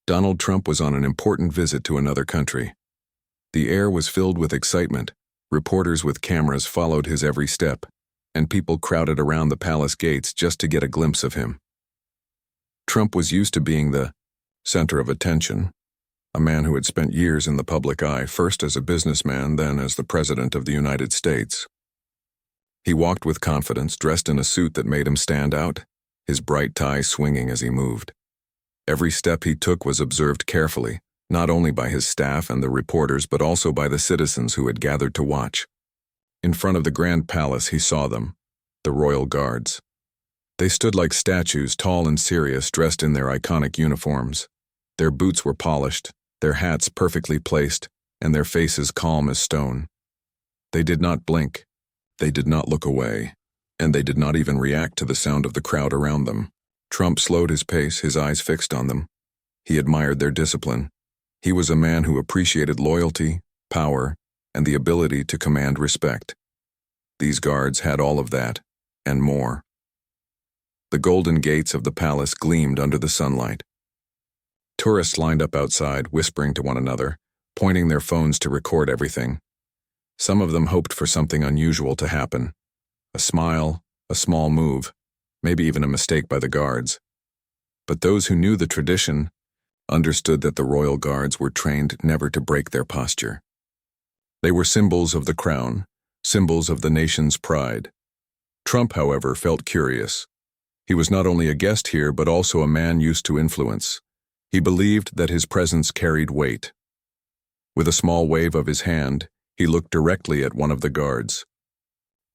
Donald Trump was on an important visit to another country. The air was filled with excitement, reporters with cameras followed his every step, and people crowded around the palace gates just to get a glimpse of him. Trump was used to being the center of attention, a man who had spent years in the public eye, first as a businessman, then as the President of the United States. He walked with confidence, dressed in a suit that made him stand out, his bright tie swinging as he moved. Every step he took was observed carefully, not only by his staff and the reporters but also by the citizens who had gathered to watch. In front of the Grand Palace he saw them, the royal guards. They stood like statues, tall and serious, dressed in their iconic uniforms. Their boots were polished, their hats perfectly placed, and their faces calm as stone. They did not blink, they did not look away, and they did not even react to the sound of the crowd around them. Trump slowed his pace, his eyes fixed on them. He admired their discipline. He was a man who appreciated loyalty, power, and the ability to command respect. These guards had all of that, and more. The golden gates of the palace gleamed under the sunlight. Tourists lined up outside, whispering to one another, pointing their phones to record everything. Some of them hoped for something unusual to happen. A smile, a small move, maybe even a mistake by the guards. But those who knew the tradition understood that the royal guards were trained never to break their posture. They were symbols of the crown, symbols of the nation's pride. Trump, however, felt curious. He was not only a guest here, but also a man used to influence. He believed that his presence carried weight. With a small wave of his hand, he looked directly at one of the guards.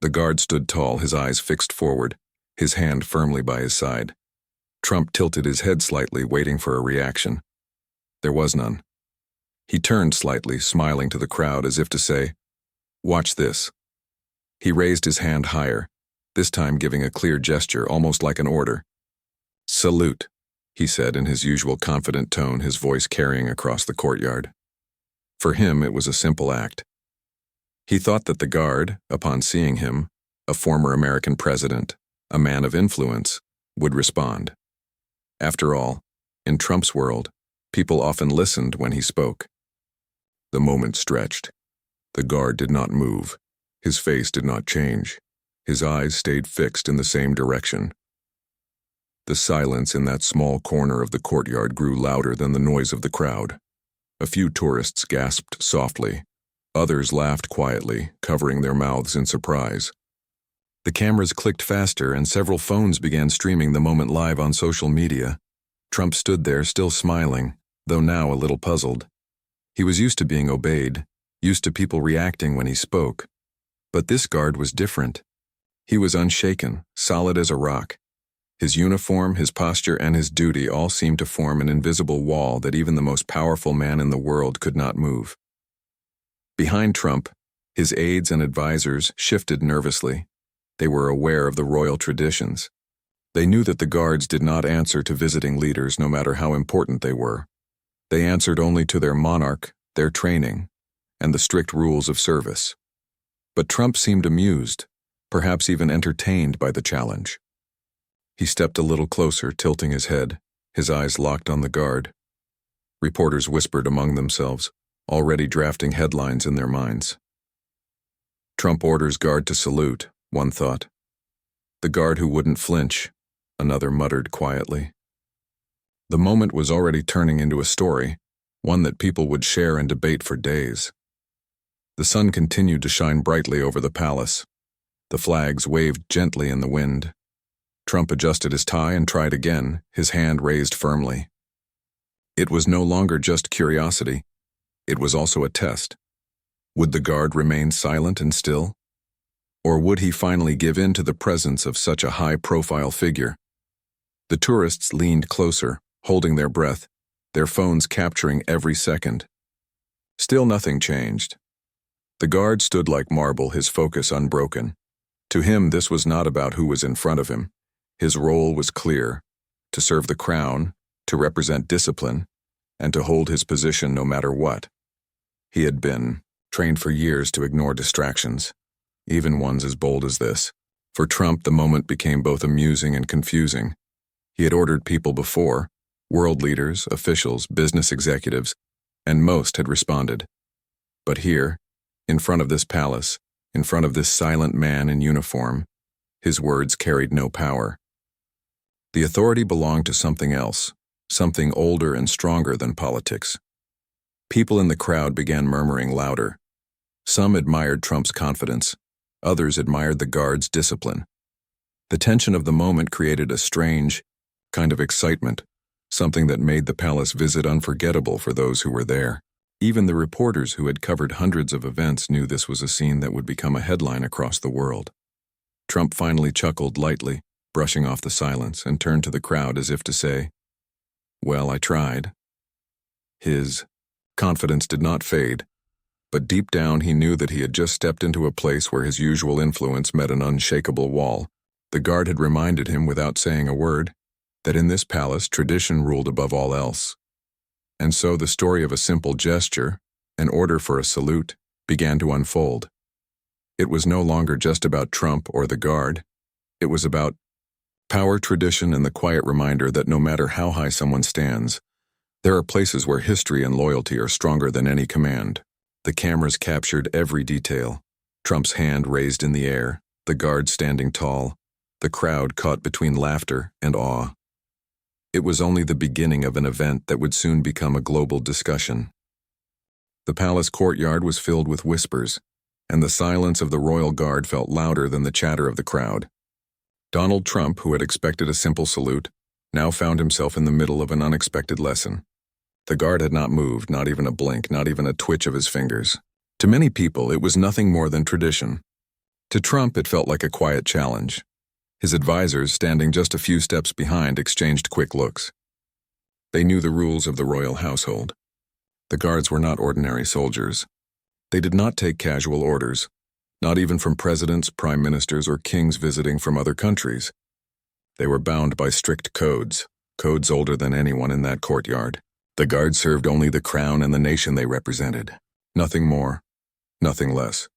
The guard stood tall, his eyes fixed forward, his hand firmly by his side. Trump tilted his head slightly, waiting for a reaction. There was none. He turned slightly, smiling to the crowd as if to say, "Watch this." He raised his hand higher, this time giving a clear gesture, almost like an order. "Salute," he said in his usual confident tone, his voice carrying across the courtyard. For him, it was a simple act. He thought that the guard, upon seeing him, a former American president, a man of influence, would respond. After all, in Trump's world, people often listened when he spoke. The moment stretched. The guard did not move. His face did not change. His eyes stayed fixed in the same direction. The silence in that small corner of the courtyard grew louder than the noise of the crowd. A few tourists gasped softly. Others laughed quietly, covering their mouths in surprise. The cameras clicked faster and several phones began streaming the moment live on social media. Trump stood there, still smiling, though now a little puzzled. He was used to being obeyed, used to people reacting when he spoke. But this guard was different. He was unshaken, solid as a rock. His uniform, his posture, and his duty all seemed to form an invisible wall that even the most powerful man in the world could not move. Behind Trump, his aides and advisors shifted nervously. They were aware of the royal traditions. They knew that the guards did not answer to visiting leaders no matter how important they were. They answered only to their monarch, their training, and the strict rules of service. But Trump seemed amused, perhaps even entertained by the challenge. He stepped a little closer, tilting his head, his eyes locked on the guard. Reporters whispered among themselves, already drafting headlines in their minds. Trump orders guard to salute, one thought. The guard who wouldn't flinch, another muttered quietly. The moment was already turning into a story, one that people would share and debate for days. The sun continued to shine brightly over the palace. The flags waved gently in the wind. Trump adjusted his tie and tried again, his hand raised firmly. It was no longer just curiosity. It was also a test. Would the guard remain silent and still? Or would he finally give in to the presence of such a high-profile figure? The tourists leaned closer, holding their breath, their phones capturing every second. Still nothing changed. The guard stood like marble, his focus unbroken. To him, this was not about who was in front of him. His role was clear: to serve the crown, to represent discipline, and to hold his position no matter what. He had been trained for years to ignore distractions, even ones as bold as this. For Trump, the moment became both amusing and confusing. He had ordered people before, World leaders, officials, business executives, and most had responded. But here, in front of this palace, in front of this silent man in uniform, his words carried no power. The authority belonged to something else, something older and stronger than politics. People in the crowd began murmuring louder. Some admired Trump's confidence. Others admired the guard's discipline. The tension of the moment created a strange kind of excitement, something that made the palace visit unforgettable for those who were there. Even the reporters who had covered hundreds of events knew this was a scene that would become a headline across the world. Trump finally chuckled lightly, brushing off the silence, and turned to the crowd as if to say, "Well, I tried." His confidence did not fade, but deep down he knew that he had just stepped into a place where his usual influence met an unshakable wall. The guard had reminded him, without saying a word, that in this palace tradition ruled above all else. And so the story of a simple gesture, an order for a salute, began to unfold. It was no longer just about Trump or the guard. It was about power, tradition, and the quiet reminder that no matter how high someone stands, there are places where history and loyalty are stronger than any command. The cameras captured every detail. Trump's hand raised in the air, the guard standing tall, the crowd caught between laughter and awe. It was only the beginning of an event that would soon become a global discussion. The palace courtyard was filled with whispers, and the silence of the royal guard felt louder than the chatter of the crowd. Donald Trump, who had expected a simple salute, now found himself in the middle of an unexpected lesson. The guard had not moved, not even a blink, not even a twitch of his fingers. To many people, it was nothing more than tradition. To Trump, it felt like a quiet challenge. His advisors, standing just a few steps behind, exchanged quick looks. They knew the rules of the royal household. The guards were not ordinary soldiers. They did not take casual orders, not even from presidents, prime ministers, or kings visiting from other countries. They were bound by strict codes, codes older than anyone in that courtyard. The guard served only the crown and the nation they represented. Nothing more, nothing less.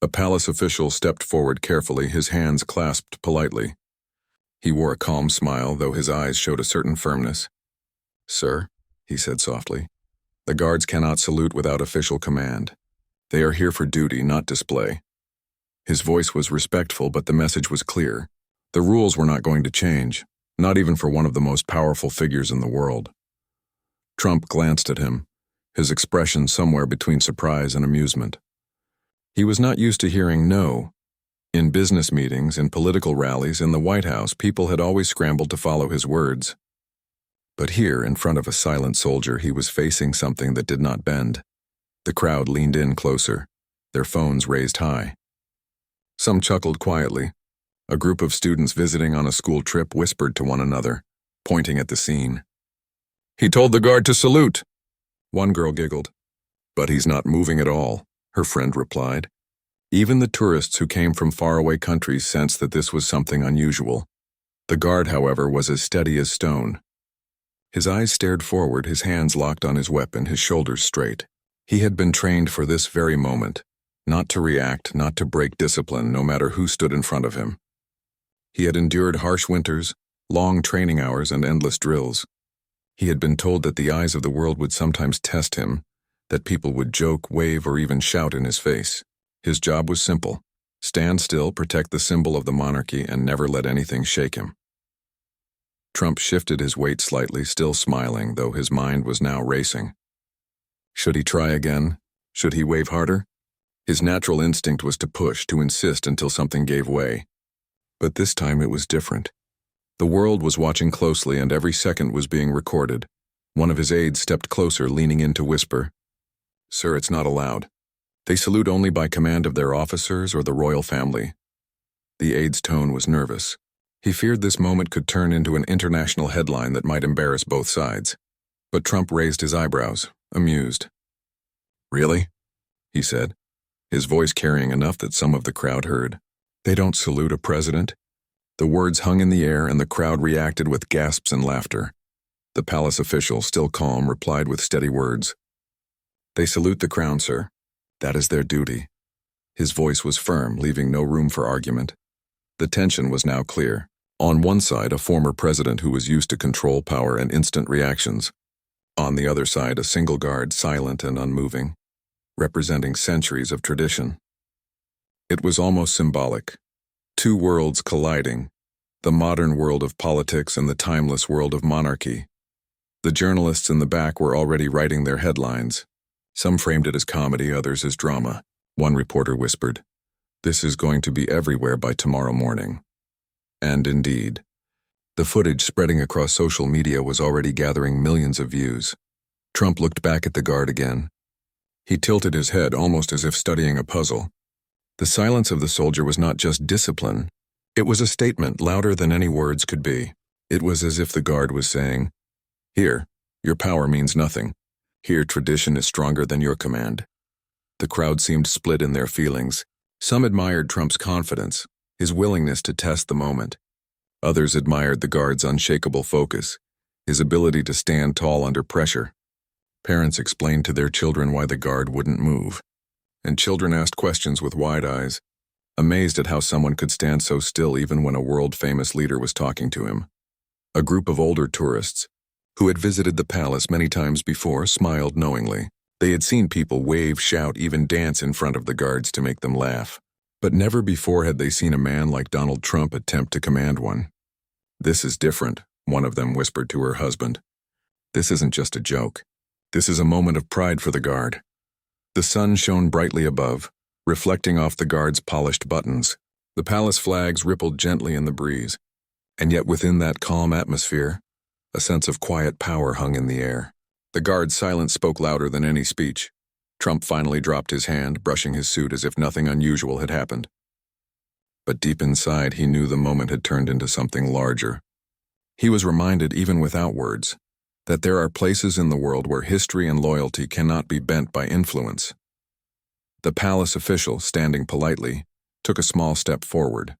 A palace official stepped forward carefully, his hands clasped politely. He wore a calm smile, though his eyes showed a certain firmness. "Sir," he said softly, "the guards cannot salute without official command. They are here for duty, not display." His voice was respectful, but the message was clear. The rules were not going to change, not even for one of the most powerful figures in the world. Trump glanced at him, his expression somewhere between surprise and amusement. He was not used to hearing no. In business meetings, in political rallies, in the White House, people had always scrambled to follow his words. But here, in front of a silent soldier, he was facing something that did not bend. The crowd leaned in closer, their phones raised high. Some chuckled quietly. A group of students visiting on a school trip whispered to one another, pointing at the scene. "He told the guard to salute," one girl giggled. "But he's not moving at all," her friend replied. Even the tourists who came from faraway countries sensed that this was something unusual. The guard, however, was as steady as stone. His eyes stared forward, his hands locked on his weapon, his shoulders straight. He had been trained for this very moment, not to react, not to break discipline, no matter who stood in front of him. He had endured harsh winters, long training hours, and endless drills. He had been told that the eyes of the world would sometimes test him, that people would joke, wave, or even shout in his face. His job was simple: stand still, protect the symbol of the monarchy, and never let anything shake him. Trump shifted his weight slightly, still smiling, though his mind was now racing. Should he try again? Should he wave harder? His natural instinct was to push, to insist until something gave way. But this time it was different. The world was watching closely, and every second was being recorded. One of his aides stepped closer, leaning in to whisper, "Sir, it's not allowed. They salute only by command of their officers or the royal family." The aide's tone was nervous. He feared this moment could turn into an international headline that might embarrass both sides. But Trump raised his eyebrows, amused. "Really?" he said, his voice carrying enough that some of the crowd heard. "They don't salute a president?" The words hung in the air, and the crowd reacted with gasps and laughter. The palace official, still calm, replied with steady words. "They salute the crown, sir. That is their duty." His voice was firm, leaving no room for argument. The tension was now clear. On one side, a former president who was used to control power and instant reactions. On the other side, a single guard, silent and unmoving, representing centuries of tradition. It was almost symbolic. Two worlds colliding, the modern world of politics and the timeless world of monarchy. The journalists in the back were already writing their headlines. Some framed it as comedy, others as drama. One reporter whispered, "This is going to be everywhere by tomorrow morning." And indeed, the footage spreading across social media was already gathering millions of views. Trump looked back at the guard again. He tilted his head almost as if studying a puzzle. The silence of the soldier was not just discipline. It was a statement louder than any words could be. It was as if the guard was saying, "Here, your power means nothing. Here, tradition is stronger than your command." The crowd seemed split in their feelings. Some admired Trump's confidence, his willingness to test the moment. Others admired the guard's unshakable focus, his ability to stand tall under pressure. Parents explained to their children why the guard wouldn't move, and children asked questions with wide eyes, amazed at how someone could stand so still even when a world-famous leader was talking to him. A group of older tourists, who had visited the palace many times before, smiled knowingly. They had seen people wave, shout, even dance in front of the guards to make them laugh. But never before had they seen a man like Donald Trump attempt to command one. "This is different," one of them whispered to her husband. "This isn't just a joke. This is a moment of pride for the guard." The sun shone brightly above, reflecting off the guard's polished buttons. The palace flags rippled gently in the breeze, and yet within that calm atmosphere, a sense of quiet power hung in the air. The guard's silence spoke louder than any speech. Trump finally dropped his hand, brushing his suit as if nothing unusual had happened. But deep inside, he knew the moment had turned into something larger. He was reminded, even without words, that there are places in the world where history and loyalty cannot be bent by influence. The palace official, standing politely, took a small step forward.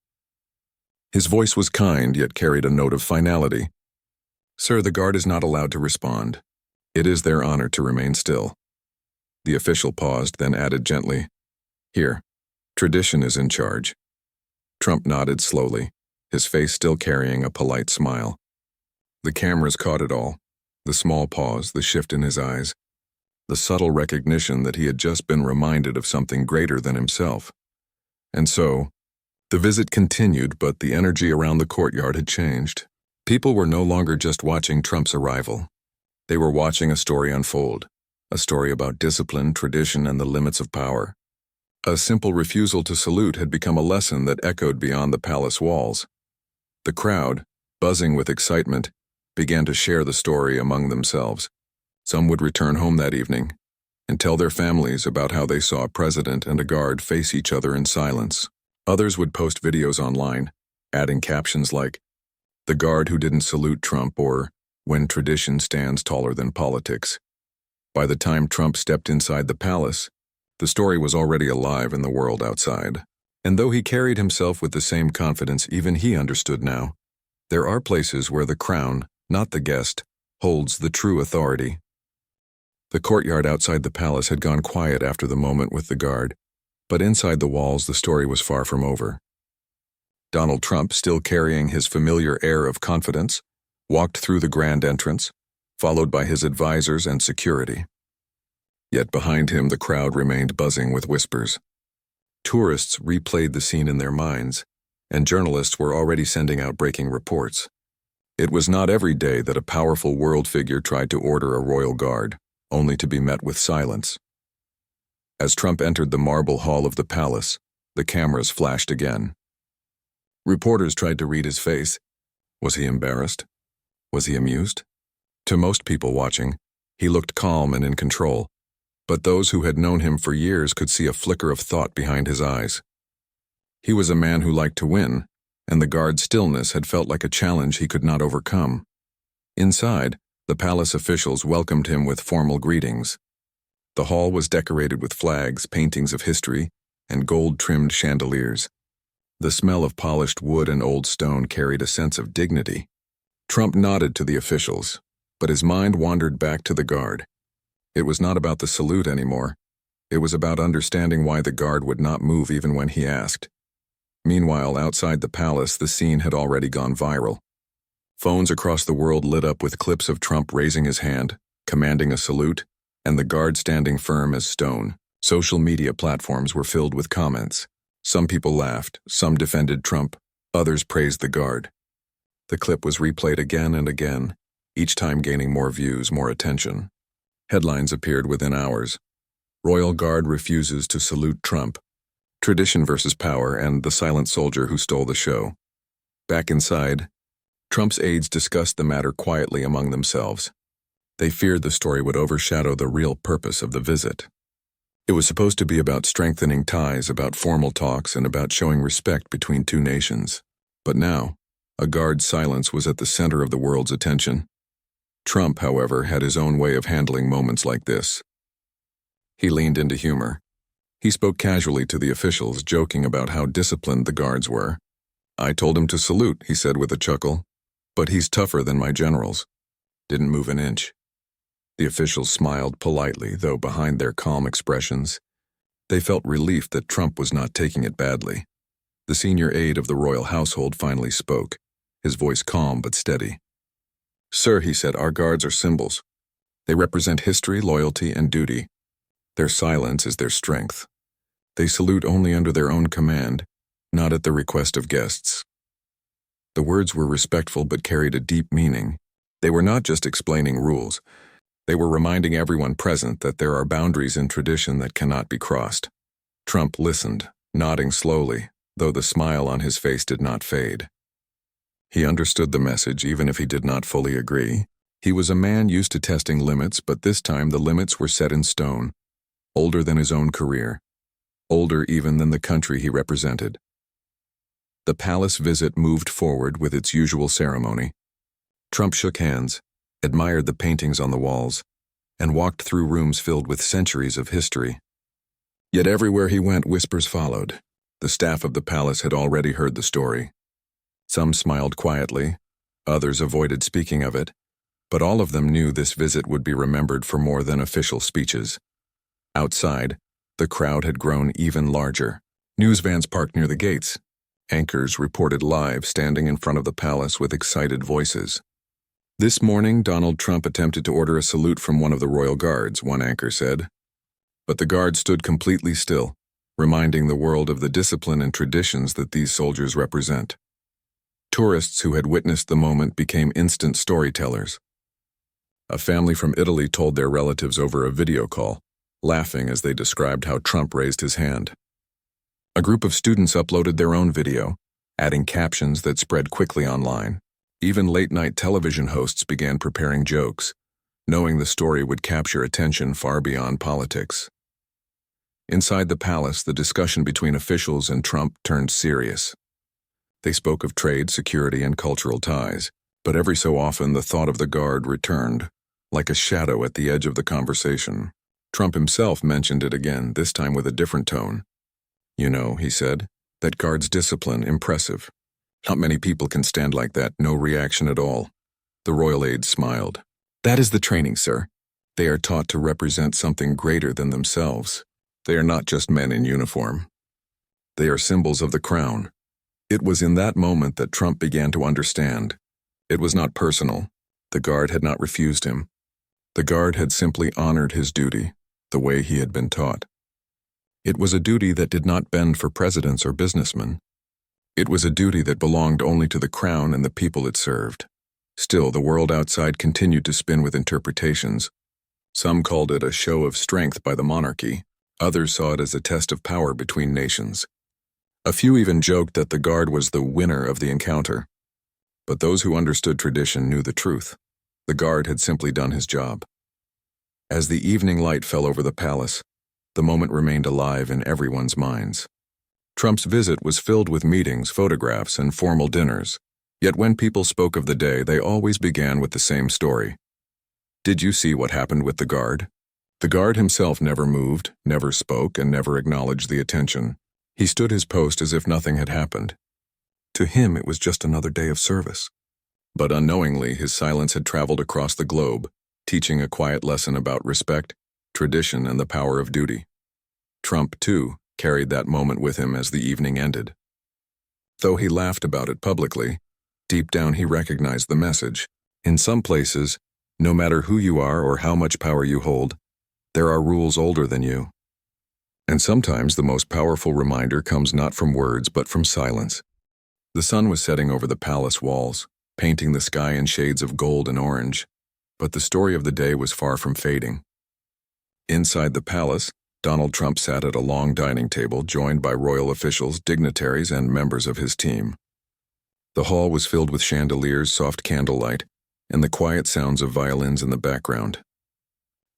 His voice was kind, yet carried a note of finality. "Sir, the guard is not allowed to respond. It is their honor to remain still." The official paused, then added gently, "Here, tradition is in charge." Trump nodded slowly, his face still carrying a polite smile. The cameras caught it all, the small pause, the shift in his eyes, the subtle recognition that he had just been reminded of something greater than himself. And so, the visit continued, but the energy around the courtyard had changed. People were no longer just watching Trump's arrival. They were watching a story unfold, a story about discipline, tradition, and the limits of power. A simple refusal to salute had become a lesson that echoed beyond the palace walls. The crowd, buzzing with excitement, began to share the story among themselves. Some would return home that evening and tell their families about how they saw a president and a guard face each other in silence. Others would post videos online, adding captions like, "The guard who didn't salute Trump," or "When tradition stands taller than politics." By the time Trump stepped inside the palace, the story was already alive in the world outside. And though he carried himself with the same confidence, even he understood now, there are places where the crown, not the guest, holds the true authority. The courtyard outside the palace had gone quiet after the moment with the guard, but inside the walls the story was far from over. Donald Trump, still carrying his familiar air of confidence, walked through the grand entrance, followed by his advisors and security. Yet behind him the crowd remained buzzing with whispers. Tourists replayed the scene in their minds, and journalists were already sending out breaking reports. It was not every day that a powerful world figure tried to order a royal guard, only to be met with silence. As Trump entered the marble hall of the palace, the cameras flashed again. Reporters tried to read his face. Was he embarrassed? Was he amused? To most people watching, he looked calm and in control, but those who had known him for years could see a flicker of thought behind his eyes. He was a man who liked to win, and the guard's stillness had felt like a challenge he could not overcome. Inside, the palace officials welcomed him with formal greetings. The hall was decorated with flags, paintings of history, and gold-trimmed chandeliers. The smell of polished wood and old stone carried a sense of dignity. Trump nodded to the officials, but his mind wandered back to the guard. It was not about the salute anymore. It was about understanding why the guard would not move even when he asked. Meanwhile, outside the palace, the scene had already gone viral. Phones across the world lit up with clips of Trump raising his hand, commanding a salute, and the guard standing firm as stone. Social media platforms were filled with comments. Some people laughed, some defended Trump, others praised the guard. The clip was replayed again and again, each time gaining more views, more attention. Headlines appeared within hours. Royal Guard refuses to salute Trump. Tradition versus power, and the silent soldier who stole the show. Back inside, Trump's aides discussed the matter quietly among themselves. They feared the story would overshadow the real purpose of the visit. It was supposed to be about strengthening ties, about formal talks, and about showing respect between two nations. But now, a guard's silence was at the center of the world's attention. Trump, however, had his own way of handling moments like this. He leaned into humor. He spoke casually to the officials, joking about how disciplined the guards were. "I told him to salute," he said with a chuckle. "But he's tougher than my generals." Didn't move an inch. The officials smiled politely, though behind their calm expressions, they felt relief that Trump was not taking it badly. The senior aide of the royal household finally spoke, his voice calm but steady. "Sir," he said, "our guards are symbols. They represent history, loyalty, and duty. Their silence is their strength. They salute only under their own command, not at the request of guests." The words were respectful but carried a deep meaning. They were not just explaining rules. They were reminding everyone present that there are boundaries in tradition that cannot be crossed. Trump listened, nodding slowly, though the smile on his face did not fade. He understood the message even if he did not fully agree. He was a man used to testing limits, but this time the limits were set in stone, older than his own career, older even than the country he represented. The palace visit moved forward with its usual ceremony. Trump shook hands, admired the paintings on the walls, and walked through rooms filled with centuries of history. Yet everywhere he went, whispers followed. The staff of the palace had already heard the story. Some smiled quietly, others avoided speaking of it, but all of them knew this visit would be remembered for more than official speeches. Outside, the crowd had grown even larger. News vans parked near the gates. Anchors reported live, standing in front of the palace with excited voices. "This morning, Donald Trump attempted to order a salute from one of the royal guards," one anchor said. But the guard stood completely still, reminding the world of the discipline and traditions that these soldiers represent. Tourists who had witnessed the moment became instant storytellers. A family from Italy told their relatives over a video call, laughing as they described how Trump raised his hand. A group of students uploaded their own video, adding captions that spread quickly online. Even late-night television hosts began preparing jokes, knowing the story would capture attention far beyond politics. Inside the palace, the discussion between officials and Trump turned serious. They spoke of trade, security, and cultural ties, but every so often the thought of the guard returned, like a shadow at the edge of the conversation. Trump himself mentioned it again, this time with a different tone. "You know," he said, "that guard's discipline, impressive. Not many people can stand like that, no reaction at all." The royal aide smiled. "That is the training, sir. They are taught to represent something greater than themselves. They are not just men in uniform. They are symbols of the crown." It was in that moment that Trump began to understand. It was not personal. The guard had not refused him. The guard had simply honored his duty, the way he had been taught. It was a duty that did not bend for presidents or businessmen. It was a duty that belonged only to the crown and the people it served. Still, the world outside continued to spin with interpretations. Some called it a show of strength by the monarchy. Others saw it as a test of power between nations. A few even joked that the guard was the winner of the encounter. But those who understood tradition knew the truth. The guard had simply done his job. As the evening light fell over the palace, the moment remained alive in everyone's minds. Trump's visit was filled with meetings, photographs, and formal dinners. Yet when people spoke of the day, they always began with the same story. "Did you see what happened with the guard?" The guard himself never moved, never spoke, and never acknowledged the attention. He stood his post as if nothing had happened. To him, it was just another day of service. But unknowingly, his silence had traveled across the globe, teaching a quiet lesson about respect, tradition, and the power of duty. Trump, too, carried that moment with him as the evening ended. Though he laughed about it publicly, deep down he recognized the message. In some places, no matter who you are or how much power you hold, there are rules older than you. And sometimes the most powerful reminder comes not from words but from silence. The sun was setting over the palace walls, painting the sky in shades of gold and orange, but the story of the day was far from fading. Inside the palace, Donald Trump sat at a long dining table joined by royal officials, dignitaries, and members of his team. The hall was filled with chandeliers, soft candlelight, and the quiet sounds of violins in the background.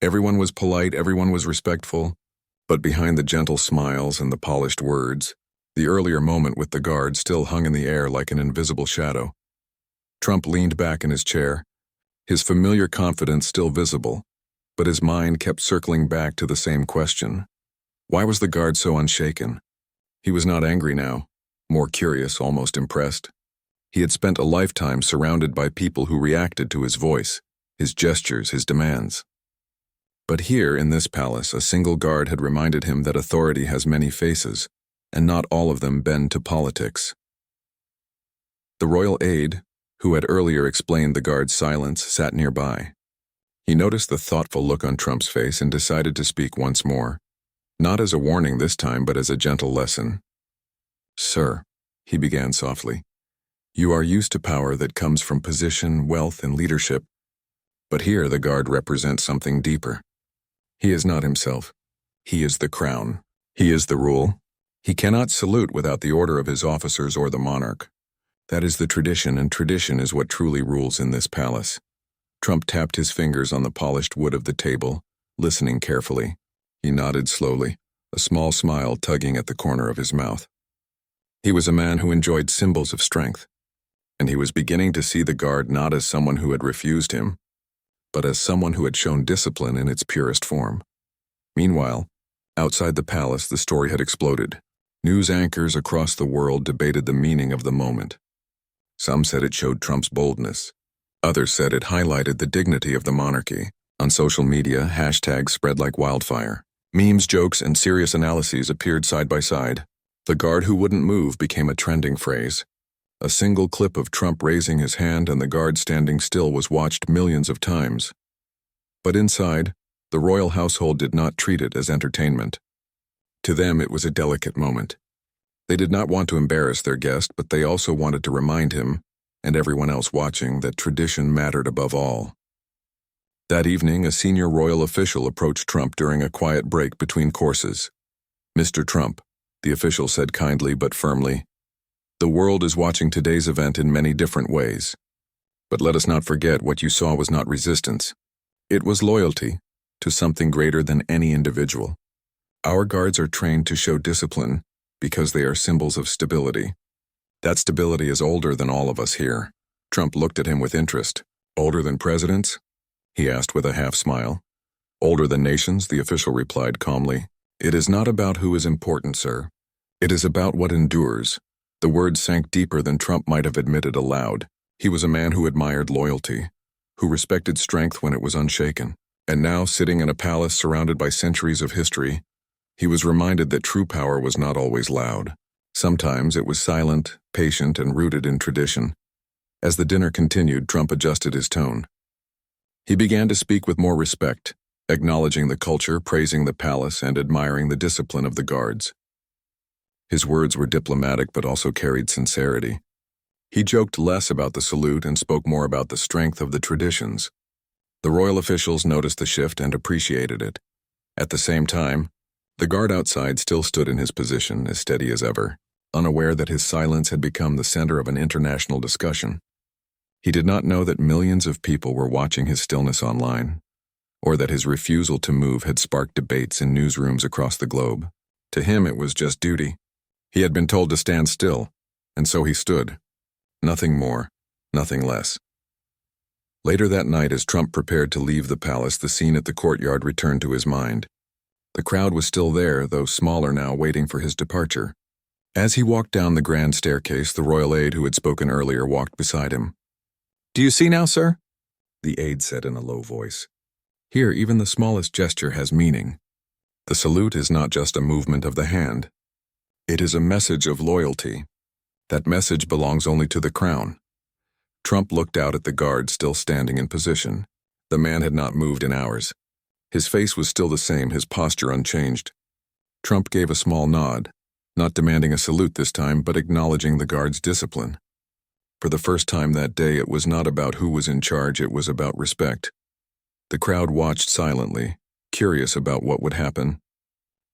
Everyone was polite, everyone was respectful, but behind the gentle smiles and the polished words, the earlier moment with the guard still hung in the air like an invisible shadow. Trump leaned back in his chair, his familiar confidence still visible, but his mind kept circling back to the same question. Why was the guard so unshaken? He was not angry now, more curious, almost impressed. He had spent a lifetime surrounded by people who reacted to his voice, his gestures, his demands. But here, in this palace, a single guard had reminded him that authority has many faces, and not all of them bend to politics. The royal aide, who had earlier explained the guard's silence, sat nearby. He noticed the thoughtful look on Trump's face and decided to speak once more, not as a warning this time, but as a gentle lesson. "Sir," he began softly, "you are used to power that comes from position, wealth, and leadership, but here the guard represents something deeper. He is not himself. He is the crown. He is the rule. He cannot salute without the order of his officers or the monarch. That is the tradition, and tradition is what truly rules in this palace." Trump tapped his fingers on the polished wood of the table, listening carefully. He nodded slowly, a small smile tugging at the corner of his mouth. He was a man who enjoyed symbols of strength, and he was beginning to see the guard not as someone who had refused him, but as someone who had shown discipline in its purest form. Meanwhile, outside the palace, the story had exploded. News anchors across the world debated the meaning of the moment. Some said it showed Trump's boldness. Others said it highlighted the dignity of the monarchy. On social media, hashtags spread like wildfire. Memes, jokes, and serious analyses appeared side by side. The guard who wouldn't move became a trending phrase. A single clip of Trump raising his hand and the guard standing still was watched millions of times. But inside, the royal household did not treat it as entertainment. To them, it was a delicate moment. They did not want to embarrass their guest, but they also wanted to remind him, and everyone else watching, that tradition mattered above all. That evening, a senior royal official approached Trump during a quiet break between courses. "Mr. Trump," the official said kindly but firmly, "the world is watching today's event in many different ways. But let us not forget what you saw was not resistance. It was loyalty to something greater than any individual. Our guards are trained to show discipline because they are symbols of stability. That stability is older than all of us here." Trump looked at him with interest. "Older than presidents?" he asked with a half-smile. "Older than nations," the official replied calmly. "It is not about who is important, sir. It is about what endures." The words sank deeper than Trump might have admitted aloud. He was a man who admired loyalty, who respected strength when it was unshaken. And now, sitting in a palace surrounded by centuries of history, he was reminded that true power was not always loud. Sometimes it was silent, patient, and rooted in tradition. As the dinner continued, Trump adjusted his tone. He began to speak with more respect, acknowledging the culture, praising the palace, and admiring the discipline of the guards. His words were diplomatic but also carried sincerity. He joked less about the salute and spoke more about the strength of the traditions. The royal officials noticed the shift and appreciated it. At the same time, the guard outside still stood in his position, as steady as ever, unaware that his silence had become the center of an international discussion. He did not know that millions of people were watching his stillness online, or that his refusal to move had sparked debates in newsrooms across the globe. To him, it was just duty. He had been told to stand still, and so he stood. Nothing more, nothing less. Later that night, as Trump prepared to leave the palace, the scene at the courtyard returned to his mind. The crowd was still there, though smaller now, waiting for his departure. As he walked down the grand staircase, the royal aide who had spoken earlier walked beside him. "Do you see now, sir?" the aide said in a low voice. "Here, even the smallest gesture has meaning. The salute is not just a movement of the hand. It is a message of loyalty. That message belongs only to the crown. Trump looked out at the guard still standing in position. The man had not moved in hours. His face was still the same, his posture unchanged. Trump gave a small nod, not demanding a salute this time, but acknowledging the guard's discipline. For the first time that day, it was not about who was in charge, it was about respect. The crowd watched silently, curious about what would happen.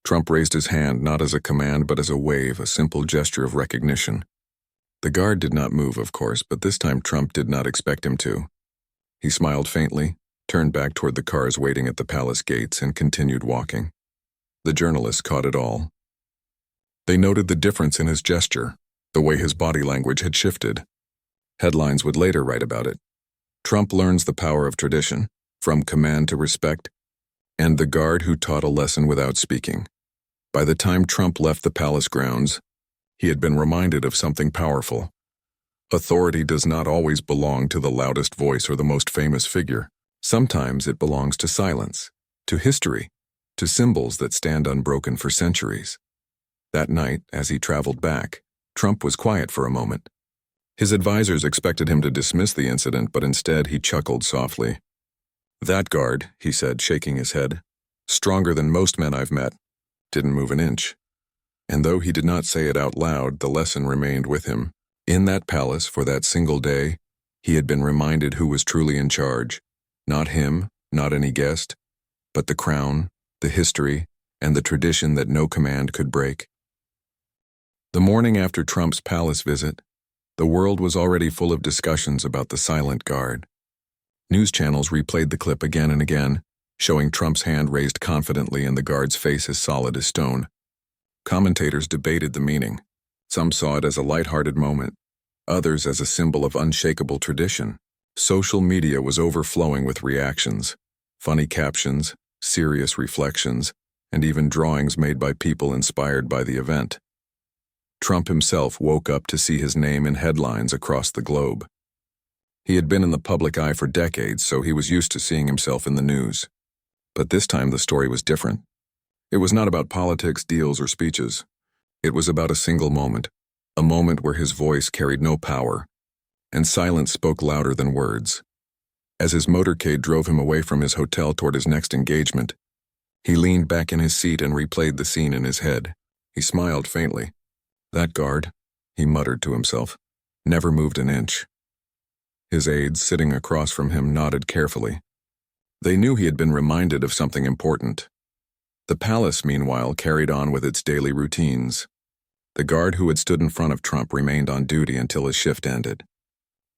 Trump raised his hand not as a command but as a wave, a simple gesture of recognition. The guard did not move, of course, but this time Trump did not expect him to. He smiled faintly, turned back toward the cars waiting at the palace gates, and continued walking. The journalists caught it all. They noted the difference in his gesture, the way his body language had shifted. Headlines would later write about it. Trump learns the power of tradition, from command to respect, and the guard who taught a lesson without speaking. By the time Trump left the palace grounds, he had been reminded of something powerful. Authority does not always belong to the loudest voice or the most famous figure. Sometimes it belongs to silence, to history, to symbols that stand unbroken for centuries. That night, as he traveled back, Trump was quiet for a moment. His advisors expected him to dismiss the incident, but instead he chuckled softly. "That guard," he said, shaking his head, "stronger than most men I've met, didn't move an inch." And though he did not say it out loud, the lesson remained with him. In that palace, for that single day, he had been reminded who was truly in charge. Not him, not any guest, but the crown, the history, and the tradition that no command could break. The morning after Trump's palace visit, the world was already full of discussions about the silent guard. News channels replayed the clip again and again, showing Trump's hand raised confidently and the guard's face as solid as stone. Commentators debated the meaning. Some saw it as a lighthearted moment, others as a symbol of unshakable tradition. Social media was overflowing with reactions, funny captions, serious reflections, and even drawings made by people inspired by the event. Trump himself woke up to see his name in headlines across the globe. He had been in the public eye for decades, so he was used to seeing himself in the news. But this time the story was different. It was not about politics, deals, or speeches. It was about a single moment, a moment where his voice carried no power, and silence spoke louder than words. As his motorcade drove him away from his hotel toward his next engagement, he leaned back in his seat and replayed the scene in his head. He smiled faintly. That guard, he muttered to himself, never moved an inch. His aides, sitting across from him, nodded carefully. They knew he had been reminded of something important. The palace, meanwhile, carried on with its daily routines. The guard who had stood in front of Trump remained on duty until his shift ended.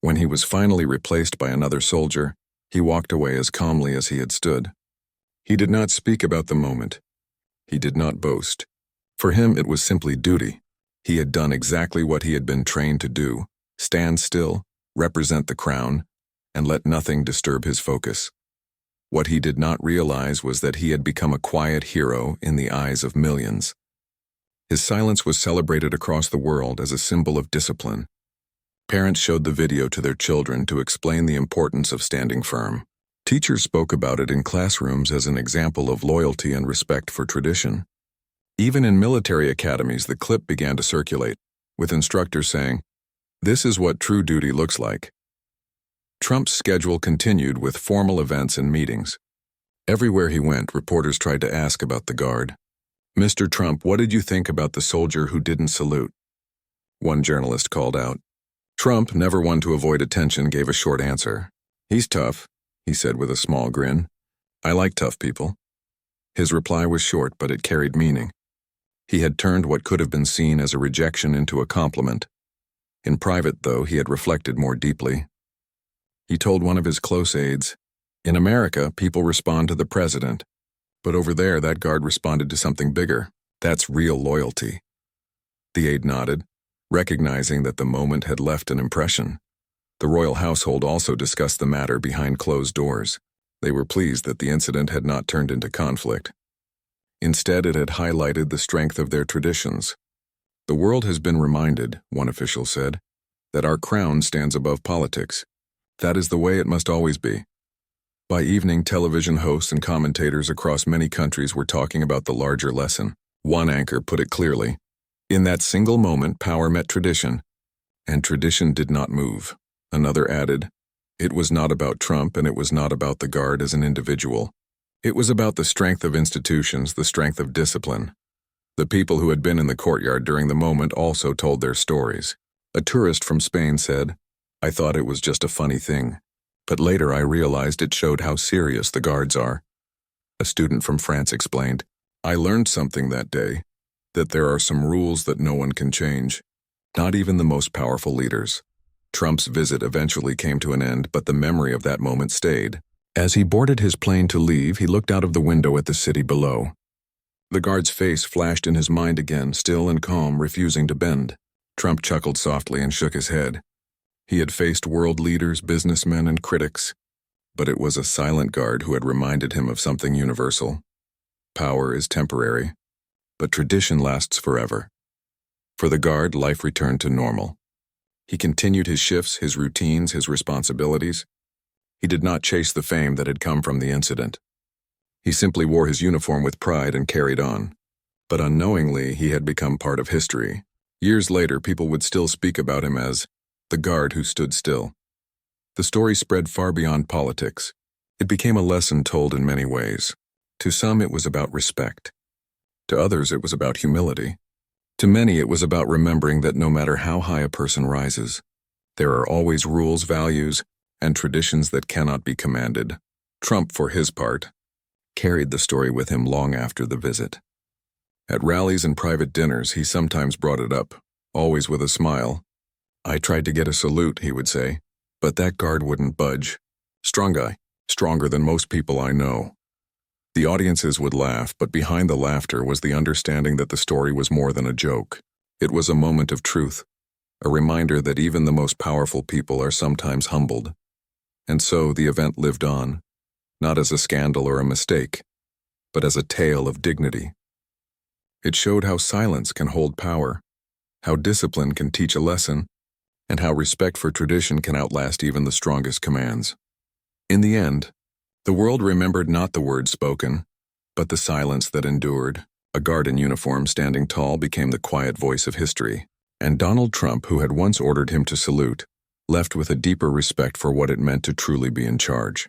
When he was finally replaced by another soldier, he walked away as calmly as he had stood. He did not speak about the moment. He did not boast. For him, it was simply duty. He had done exactly what he had been trained to do: stand still, represent the crown, and let nothing disturb his focus. What he did not realize was that he had become a quiet hero in the eyes of millions. His silence was celebrated across the world as a symbol of discipline. Parents showed the video to their children to explain the importance of standing firm. Teachers spoke about it in classrooms as an example of loyalty and respect for tradition. Even in military academies, the clip began to circulate, with instructors saying, "This is what true duty looks like." Trump's schedule continued with formal events and meetings. Everywhere he went, reporters tried to ask about the guard. "Mr. Trump, what did you think about the soldier who didn't salute?" One journalist called out. Trump, never one to avoid attention, gave a short answer. "He's tough," he said with a small grin. "I like tough people." His reply was short, but it carried meaning. He had turned what could have been seen as a rejection into a compliment. In private, though, he had reflected more deeply. He told one of his close aides, "In America, people respond to the president. But over there, that guard responded to something bigger. That's real loyalty." The aide nodded, recognizing that the moment had left an impression. The royal household also discussed the matter behind closed doors. They were pleased that the incident had not turned into conflict. Instead, it had highlighted the strength of their traditions. "The world has been reminded," one official said, "that our crown stands above politics. That is the way it must always be." By evening, television hosts and commentators across many countries were talking about the larger lesson. One anchor put it clearly. In that single moment, power met tradition, And tradition did not move. Another added, "It was not about Trump and it was not about the Guard as an individual. It was about the strength of institutions, the strength of discipline." The people who had been in the courtyard during the moment also told their stories. A tourist from Spain said, "I thought it was just a funny thing, but later I realized it showed how serious the Guards are." A student from France explained, "I learned something that day, that there are some rules that no one can change, not even the most powerful leaders." Trump's visit eventually came to an end, but the memory of that moment stayed. As he boarded his plane to leave, he looked out of the window at the city below. The Guard's face flashed in his mind again, still and calm, refusing to bend. Trump chuckled softly and shook his head. He had faced world leaders, businessmen, and critics, but it was a silent Guard who had reminded him of something universal. Power is temporary, but tradition lasts forever. For the Guard, life returned to normal. He continued his shifts, his routines, his responsibilities. He did not chase the fame that had come from the incident. He simply wore his uniform with pride and carried on. But unknowingly, he had become part of history. Years later, people would still speak about him as the Guard who stood still. The story spread far beyond politics. It became a lesson told in many ways. To some, it was about respect. To others, it was about humility. To many, it was about remembering that no matter how high a person rises, there are always rules, values, and traditions that cannot be commanded. Trump, for his part, carried the story with him long after the visit. At rallies and private dinners, he sometimes brought it up, always with a smile. "I tried to get a salute," he would say, "but that Guard wouldn't budge. Strong guy, stronger than most people I know." The audiences would laugh, but behind the laughter was the understanding that the story was more than a joke. It was a moment of truth, a reminder that even the most powerful people are sometimes humbled. And so the event lived on, not as a scandal or a mistake, but as a tale of dignity. It showed how silence can hold power, how discipline can teach a lesson, and how respect for tradition can outlast even the strongest commands. In the end, the world remembered not the words spoken, but the silence that endured. A Guard in uniform standing tall became the quiet voice of history, and Donald Trump, who had once ordered him to salute, left with a deeper respect for what it meant to truly be in charge.